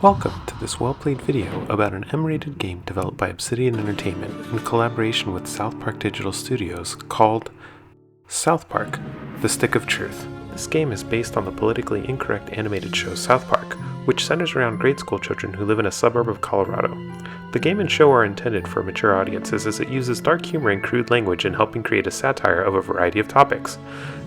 Welcome to this well-played video about an M-rated game developed by Obsidian Entertainment in collaboration with South Park Digital Studios called South Park: The Stick of Truth. This game is based on the politically incorrect animated show South Park, which centers around grade school children who live in a suburb of Colorado. The game and show are intended for mature audiences as it uses dark humor and crude language in helping create a satire of a variety of topics.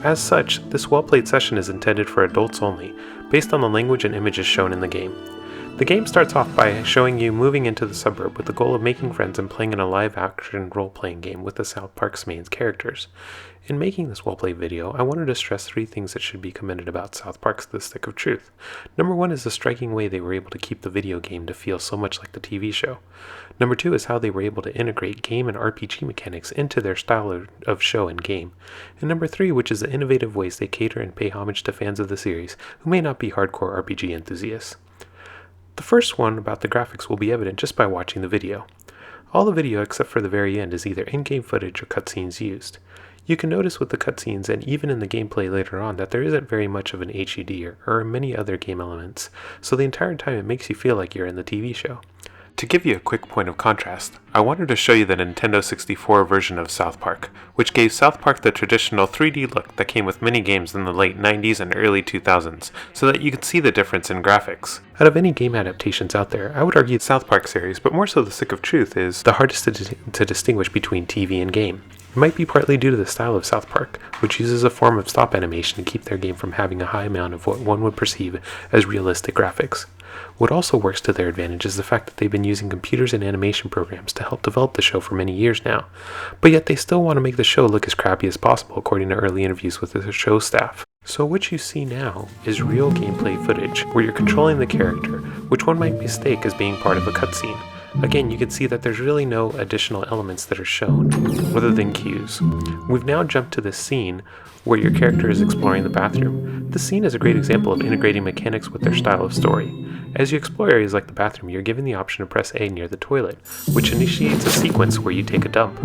As such, this well-played session is intended for adults only, based on the language and images shown in the game. The game starts off by showing you moving into the suburb with the goal of making friends and playing in a live-action role-playing game with the South Park's main characters. In making this well-played video, I wanted to stress three things that should be commended about South Park's The Stick of Truth. Number one is the striking way they were able to keep the video game to feel so much like the TV show. Number two is how they were able to integrate game and RPG mechanics into their style of show and game. And number three, which is the innovative ways they cater and pay homage to fans of the series who may not be hardcore RPG enthusiasts. The first one about the graphics will be evident just by watching the video. All the video except for the very end is either in-game footage or cutscenes used. You can notice with the cutscenes and even in the gameplay later on that there isn't very much of an HUD or many other game elements, so the entire time it makes you feel like you're in the TV show. To give you a quick point of contrast, I wanted to show you the Nintendo 64 version of South Park, which gave South Park the traditional 3D look that came with many games in the late 90s and early 2000s, so that you could see the difference in graphics. Out of any game adaptations out there, I would argue the South Park series, but more so The Stick of Truth, is the hardest to distinguish between TV and game. It might be partly due to the style of South Park, which uses a form of stop animation to keep their game from having a high amount of what one would perceive as realistic graphics. What also works to their advantage is the fact that they've been using computers and animation programs to help develop the show for many years now, but yet they still want to make the show look as crappy as possible according to early interviews with the show staff. So what you see now is real gameplay footage where you're controlling the character, which one might mistake as being part of a cutscene. Again, you can see that there's really no additional elements that are shown, other than cues. We've now jumped to this scene where your character is exploring the bathroom. This scene is a great example of integrating mechanics with their style of story. As you explore areas like the bathroom, you're given the option to press A near the toilet, which initiates a sequence where you take a dump.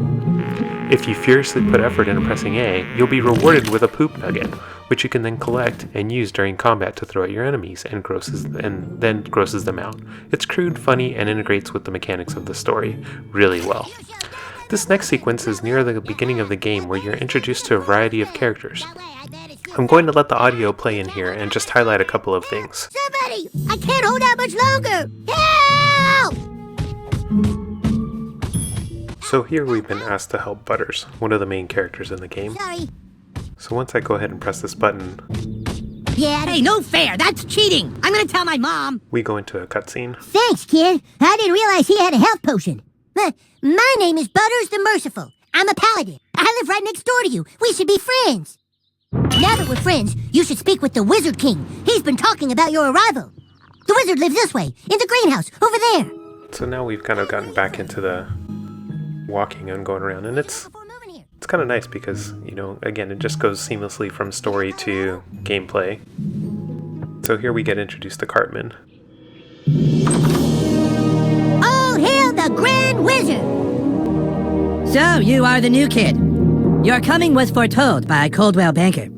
If you furiously put effort into pressing A, you'll be rewarded with a poop nugget, which you can then collect and use during combat to throw at your enemies and then grosses them out. It's crude, funny, and integrates with the mechanics of the story really well. This next sequence is near the beginning of the game where you're introduced to a variety of characters. I'm going to let the audio play in here and just highlight a couple of things. Somebody! I can't hold out much longer! Help! So here we've been asked to help Butters, one of the main characters in the game. Sorry. So once I go ahead and press this button, Yeah. Hey, no fair! That's cheating! I'm gonna tell my mom! we go into a cutscene. Thanks, kid. I didn't realize he had a health potion. My name is Butters the Merciful. I'm a paladin. I live right next door to you. We should be friends. Now that we're friends, you should speak with the Wizard King. He's been talking about your arrival. The wizard lives this way, in the greenhouse, over there. So now we've kind of gotten back into the walking and going around, and it's kind of nice because, you know, again, it just goes seamlessly from story to gameplay. So here we get introduced to Cartman. All hail the Grand Wizard! So, you are the new kid. Your coming was foretold by Coldwell Banker.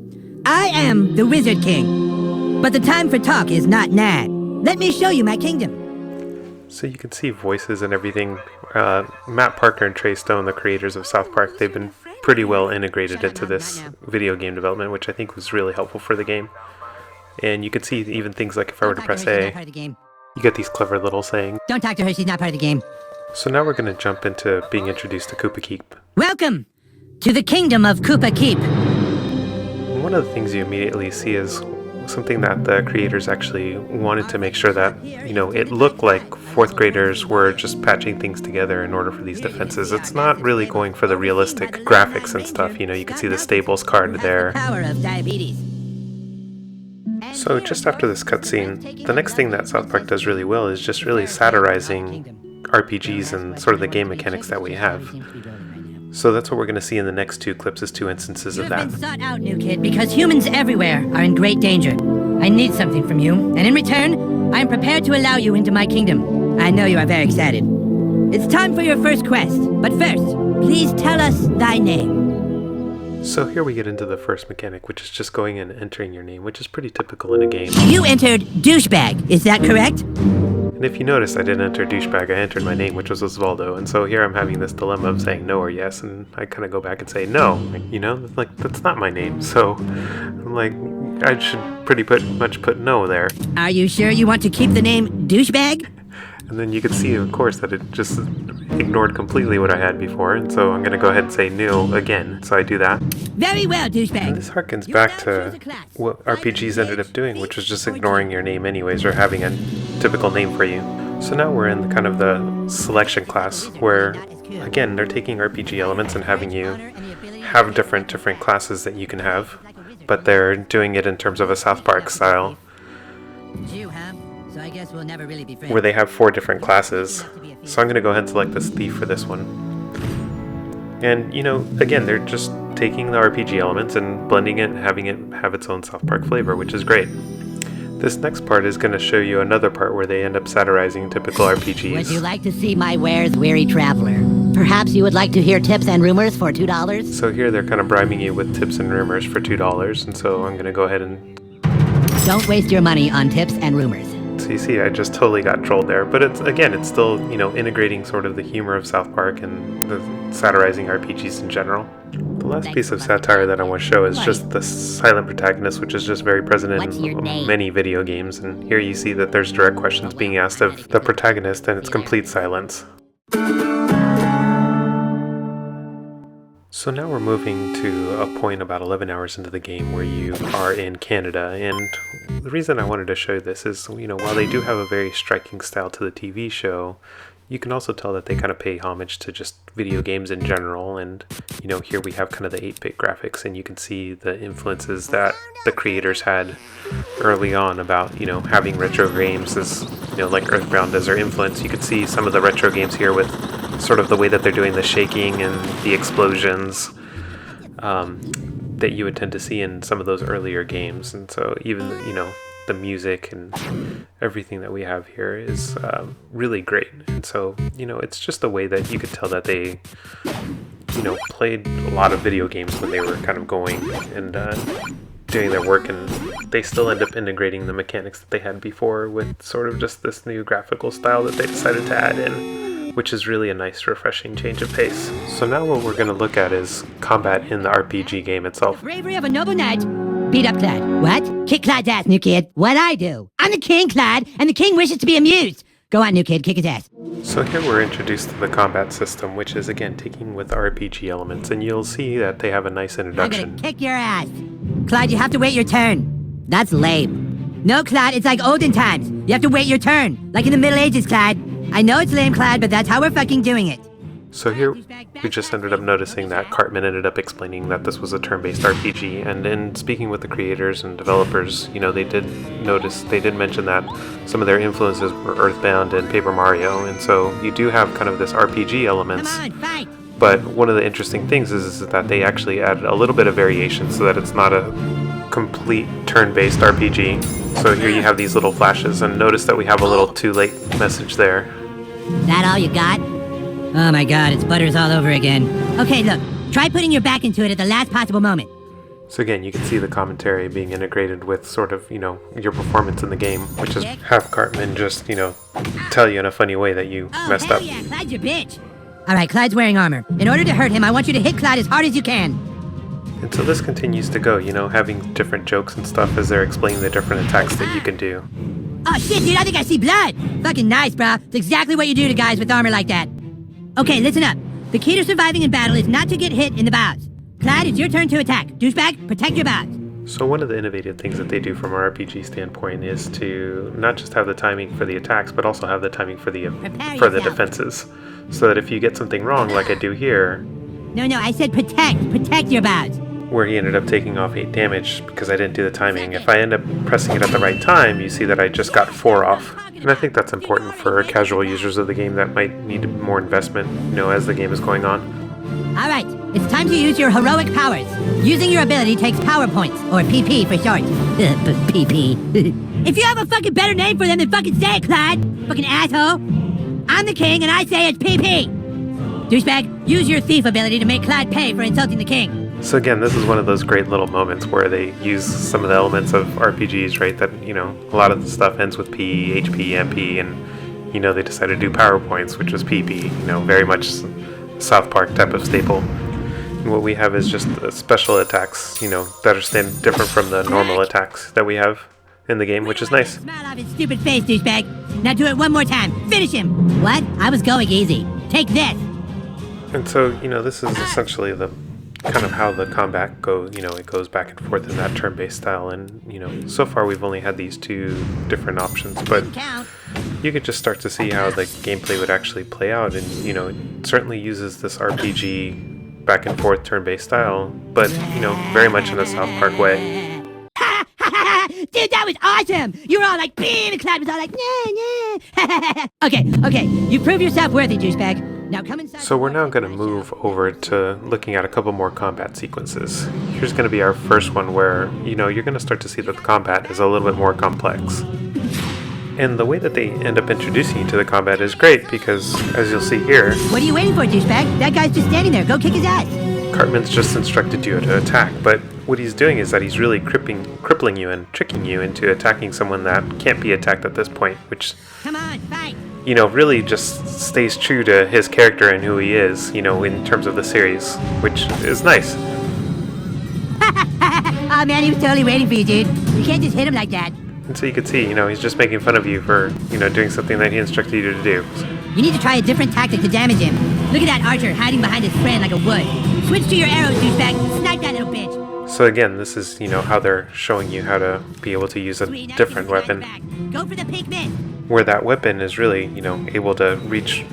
I am the Wizard King. But the time for talk is not now. Let me show you my kingdom. So you can see voices and everything. Matt Parker and Trey Stone, the creators of South Park, they've been pretty well integrated into this video game development, which I think was really helpful for the game. And you can see even things like if I were to press A, you get these clever little sayings. Don't talk to her, she's not part of the game. So now we're going to jump into being introduced to Koopa Keep. Welcome to the kingdom of Koopa Keep. One of the things you immediately see is something that the creators actually wanted to make sure that, you know, it looked like fourth graders were just patching things together in order for these defenses. It's not really going for the realistic graphics and stuff. You know, you can see the stables card there. Power of diabetes. So just after this cutscene, the next thing that South Park does really well is just really satirizing RPGs and sort of the game mechanics that we have. So that's what we're going to see in the next two clips, is two instances of that. You've been sought out, new kid, because humans everywhere are in great danger. I need something from you, and in return, I am prepared to allow you into my kingdom. I know you are very excited. It's time for your first quest, but first, please tell us thy name. So here we get into the first mechanic, which is just going and entering your name, which is pretty typical in a game. You entered douchebag, is that correct? And if you notice, I didn't enter douchebag, I entered my name, which was Osvaldo, and so here I'm having this dilemma of saying no or yes, and I kind of go back and say no, you know, like, that's not my name, so I'm like, I should pretty much put no there. Are you sure you want to keep the name douchebag? And then you can see, of course, that it just ignored completely what I had before, and so I'm going to go ahead and say no again, so I do that. Very well, douchebag. And this harkens back to what RPGs ended up doing, which was just ignoring your name anyways, or having a typical name for you. So now we're in kind of the selection class, where, again, they're taking RPG elements and having you have different classes that you can have, but they're doing it in terms of a South Park style, So I guess we'll never really be friends. where they have 4 different classes. So I'm going to go ahead and select this thief for this one. And, you know, again, they're just taking the RPG elements and blending it and having it have its own South Park flavor, which is great. This next part is going to show you another part where they end up satirizing typical RPGs. Would you like to see my wares, weary traveler? Perhaps you would like to hear tips and rumors for $2? So here they're kind of bribing you with tips and rumors for $2, and so I'm going to go ahead and... Don't waste your money on tips and rumors. So you see, I just totally got trolled there. But it's still, you know, integrating sort of the humor of South Park and the satirizing RPGs in general. The last piece of satire that I want to show is just the silent protagonist, which is just very present in many video games. And here you see that there's direct questions being asked of the protagonist, and it's complete silence. So now we're moving to a point about 11 hours into the game where you are in Canada, and the reason I wanted to show this is, you know, while they do have a very striking style to the TV show, you can also tell that they kind of pay homage to just video games in general, and, you know, here we have kind of the 8-bit graphics, and you can see the influences that the creators had early on about, you know, having retro games as, you know, like Earthbound as their influence. You can see some of the retro games here with sort of the way that they're doing the shaking and the explosions that you would tend to see in some of those earlier games. And so even, you know, the music and everything that we have here is really great. And so, you know, it's just a way that you could tell that they, you know, played a lot of video games when they were kind of going and doing their work, and they still end up integrating the mechanics that they had before with sort of just this new graphical style that they decided to add in, which is really a nice, refreshing change of pace. So now what we're going to look at is combat in the RPG game itself. Bravery of a noble knight. Beat up Clad. What? Kick Clad's ass, new kid. What I do? I'm the king, Clad, and the king wishes to be amused. Go on, new kid, kick his ass. So here we're introduced to the combat system, which is again taking with RPG elements, and you'll see that they have a nice I'm introduction. gonna kick your ass. Clyde, you have to wait your turn. That's lame. No, Clyde, it's like olden times. You have to wait your turn. Like in the Middle Ages, Clyde. I know it's lame, Clyde, but that's how we're fucking doing it. So here we just ended up noticing that Cartman ended up explaining that this was a turn-based RPG, and in speaking with the creators and developers, you know, they did mention that some of their influences were Earthbound and Paper Mario, and so you do have kind of this RPG elements. Come on, fight. But one of the interesting things is that they actually added a little bit of variation so that it's not a complete turn-based RPG. So here you have these little flashes, and notice that we have a little too late message there. That all you got? Oh my god, it's Butters all over again. Okay, look. Try putting your back into it at the last possible moment. So again, you can see the commentary being integrated with sort of, you know, your performance in the game, which is have Cartman just, you know, tell you in a funny way that you messed hell up. Yeah, Clyde's your bitch. Alright, Clyde's wearing armor. In order to hurt him, I want you to hit Clyde as hard as you can. And so this continues to go, you know, having different jokes and stuff as they're explaining the different attacks that you can do. Oh shit, dude, I think I see blood. Fucking nice, bro. It's exactly what you do to guys with armor like that. Okay, listen up. The key to surviving in battle is not to get hit in the bows. Clyde, it's your turn to attack. Douchebag, protect your bows. So one of the innovative things that they do from an RPG standpoint is to not just have the timing for the attacks, but also have the timing for the defenses. So that if you get something wrong, like I do here... No, I said protect. Protect your bows. Where he ended up taking off 8 damage because I didn't do the timing. If I end up pressing it at the right time, you see that I just got 4 off. And I think that's important for casual users of the game that might need more investment, you know, as the game is going on. Alright, it's time to use your heroic powers. Using your ability takes power points, or PP for short. PP. If you have a fucking better name for them, then fucking say it, Clyde. Fucking asshole. I'm the king, and I say it's PP. Douchebag, use your thief ability to make Clyde pay for insulting the king. So again, this is one of those great little moments where they use some of the elements of RPGs, right? That, you know, a lot of the stuff ends with P, HP, MP, and, you know, they decided to do PowerPoints, which was PP, you know, very much South Park type of staple. And what we have is just special attacks, you know, that are different from the normal attacks that we have in the game, which is nice. Smile off his stupid face, douchebag. Now do it one more time. Finish him. What? I was going easy. Take this. And so, you know, this is essentially the kind of how the combat goes, you know, it goes back and forth in that turn-based style. And, you know, so far we've only had these two different options, but you could just start to see how the gameplay would actually play out. And, you know, it certainly uses this RPG back and forth turn-based style, but, you know, very much in a South Park way. Dude, that was awesome! You were all like, beam, and Cloud was all like, nah. Okay, you prove yourself worthy, douchebag. Now come inside. So we're now going to move over to looking at a couple more combat sequences. Here's going to be our first one where, you know, you're going to start to see that the combat is a little bit more complex. And the way that they end up introducing you to the combat is great because, as you'll see here... What are you waiting for, douchebag? That guy's just standing there. Go kick his ass. Cartman's just instructed you to attack, but what he's doing is that he's really crippling you and tricking you into attacking someone that can't be attacked at this point, which, come on, fight. You know, really just stays true to his character and who he is, you know, in terms of the series, which is nice. Oh man, he was totally waiting for you, dude. You can't just hit him like that. And so you can see, you know, he's just making fun of you for, you know, doing something that he instructed you to do. You need to try a different tactic to damage him. Look at that archer hiding behind his friend like a wood. Switch to your arrows, douchebag. Snipe that little bitch. So again, this is, you know, how they're showing you how to be able to use a different weapon. Go for the pink miss. Where that weapon is really, you know, able to reach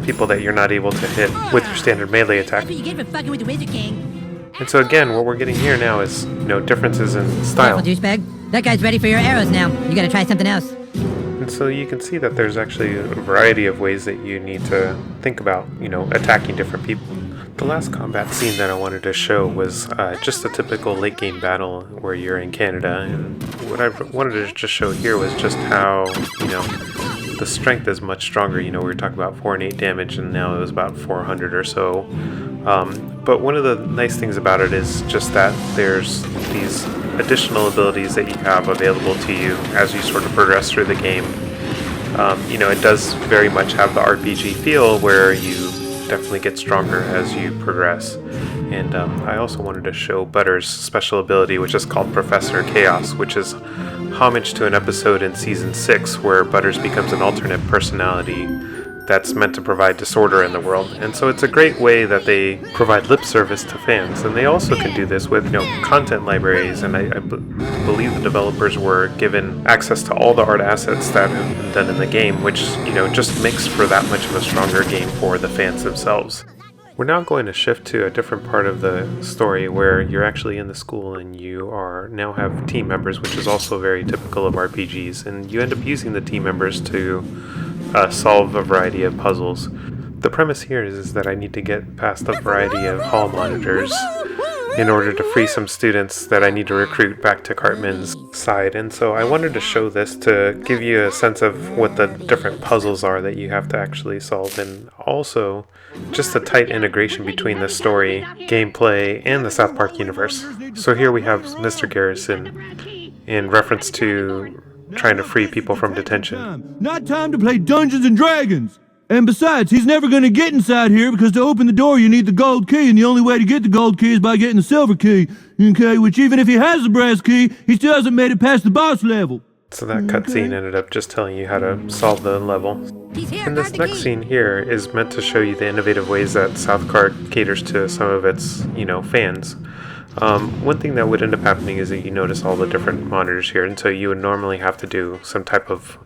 people that you're not able to hit with your standard melee attack. That's what you get for fucking with the Wizard King. And so again, what we're getting here now is, you know, differences in style. Careful, douchebag. That guy's ready for your arrows now. You gotta try something else. And so you can see that there's actually a variety of ways that you need to think about, you know, attacking different people. The last combat scene that I wanted to show was just a typical late game battle where you're in Canada. And what I wanted to just show here was just how, you know, the strength is much stronger. You know, we were talking about 4 and 8 damage, and now it was about 400 or so. But one of the nice things about it is just that there's these additional abilities that you have available to you as you sort of progress through the game. You know, it does very much have the RPG feel where you definitely get stronger as you progress. And I also wanted to show Butter's special ability, which is called Professor Chaos, which is homage to an episode in Season 6 where Butters becomes an alternate personality that's meant to provide disorder in the world. And so it's a great way that they provide lip service to fans. And they also can do this with, you know, content libraries. And I believe the developers were given access to all the art assets that have been done in the game, which, you know, just makes for that much of a stronger game for the fans themselves. We're now going to shift to a different part of the story where you're actually in the school and you are now have team members, which is also very typical of RPGs. And you end up using the team members to solve a variety of puzzles. The premise here is that I need to get past a variety of hall monitors in order to free some students that I need to recruit back to Cartman's side. And so I wanted to show this to give you a sense of what the different puzzles are that you have to actually solve, and also just a tight integration between the story, gameplay, and the South Park universe. So here we have Mr. Garrison in reference to trying to free people from detention. Not time to play Dungeons and Dragons! And besides, he's never gonna get inside here because to open the door you need the gold key, and the only way to get the gold key is by getting the silver key. Okay, which even if he has the brass key, he still hasn't made it past the boss level. So that cutscene ended up just telling you how to solve the level. And this next scene here is meant to show you the innovative ways that South Park caters to some of its, you know, fans. One thing that would end up happening is that you notice all the different monitors here, and so you would normally have to do some type of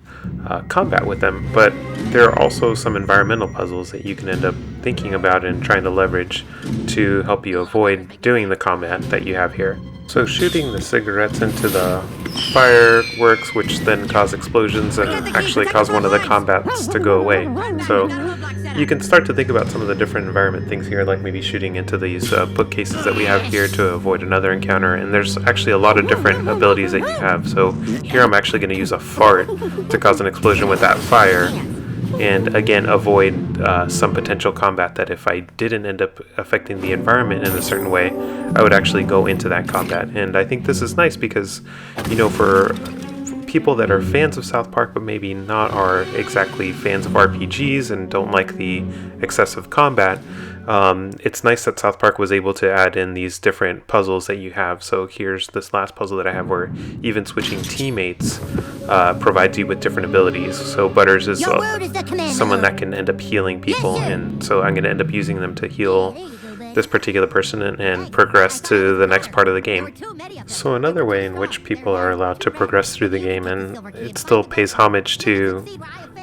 combat with them, but there are also some environmental puzzles that you can end up thinking about and trying to leverage to help you avoid doing the combat that you have here. So shooting the cigarettes into the fireworks, which then cause explosions and actually cause one of the combats to go away. So you can start to think about some of the different environment things here, like maybe shooting into these bookcases that we have here to avoid another encounter. And there's actually a lot of different abilities that you have. So here I'm actually going to use a fart to cause an explosion with that fire, and again avoid some potential combat that if I didn't end up affecting the environment in a certain way, I would actually go into that combat. And I think this is nice because, you know, for people that are fans of South Park but maybe not are exactly fans of RPGs and don't like the excessive combat, it's nice that South Park was able to add in these different puzzles that you have. So here's this last puzzle that I have where even switching teammates provides you with different abilities. So Butters is someone that can end up healing people, and so I'm going to end up using them to heal this particular person and progress to the next part of the game. So another way in which people are allowed to progress through the game, and it still pays homage to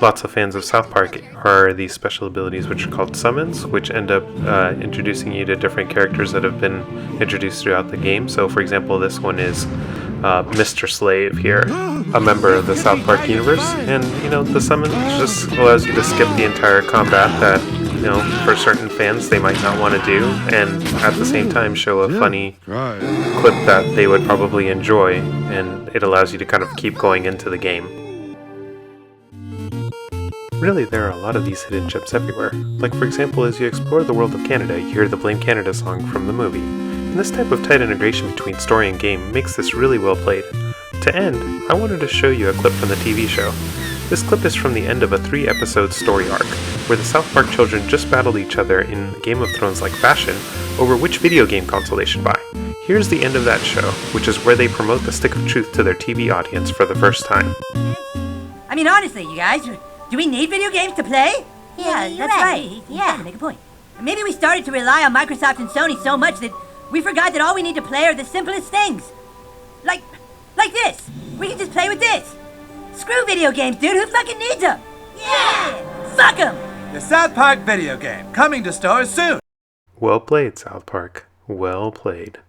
lots of fans of South Park, are these special abilities which are called summons, which end up introducing you to different characters that have been introduced throughout the game. So for example, this one is Mr. Slave here, a member of the South Park universe, and the summon just allows you to skip the entire combat that for certain fans they might not want to do, and at the same time show a funny clip that they would probably enjoy, and it allows you to kind of keep going into the game. Really, there are a lot of these hidden gems everywhere. Like for example, as you explore the world of Canada, you hear the Blame Canada song from the movie. And this type of tight integration between story and game makes this really well played. To end, I wanted to show you a clip from the TV show. This clip is from the end of a 3-episode story arc, where the South Park children just battled each other in Game of Thrones-like fashion over which video game console they should buy. Here's the end of that show, which is where they promote the Stick of Truth to their TV audience for the first time. I mean, honestly, you guys, do we need video games to play? Yeah, that's right. Yeah, make a point. Maybe we started to rely on Microsoft and Sony so much that we forgot that all we need to play are the simplest things. Like this. We can just play with this. Screw video games, dude. Who fucking needs them? Yeah! Fuck them! The South Park video game, coming to stores soon. Well played, South Park. Well played.